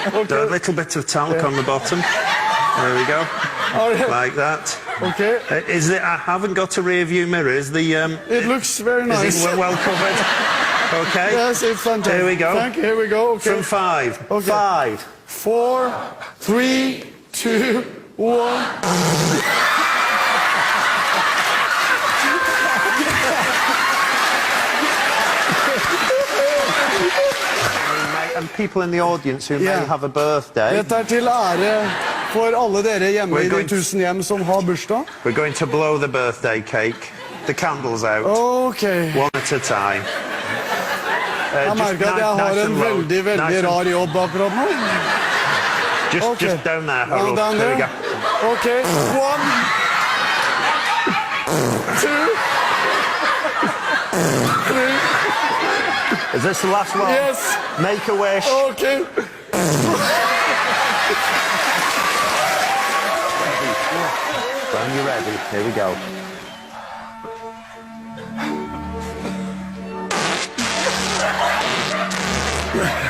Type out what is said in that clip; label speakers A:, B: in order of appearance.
A: A little bit of talc on the bottom. There we go. Like that.
B: Okay.
A: Is it? I haven't got a rear view mirror. Is the?
B: It looks very nice.
A: Is it well covered? Okay.
B: Yes, it's fantastic.
A: Here we go.
B: Thank you. Here we go. Okay.
A: From 5.
B: Okay.
A: 5.
B: 4, 3, 2, 1.
A: And people in the audience who may have a birthday.
B: Dette til ære for alle dere hjemme i de 1000 hjem som har bursdag.
A: We're going to blow the birthday cake. The candles out.
B: Okay.
A: One at a time.
B: Jeg merker at jeg har en veldig, veldig rar jobb akkurat nå.
A: Just down there, Harold.
B: Down
A: there we
B: there.
A: go.
B: Okay. 1, 2, 3.
A: Is this the last one?
B: Yes.
A: Make a wish.
B: Okay.
A: When you're ready, here we go.
B: Yeah.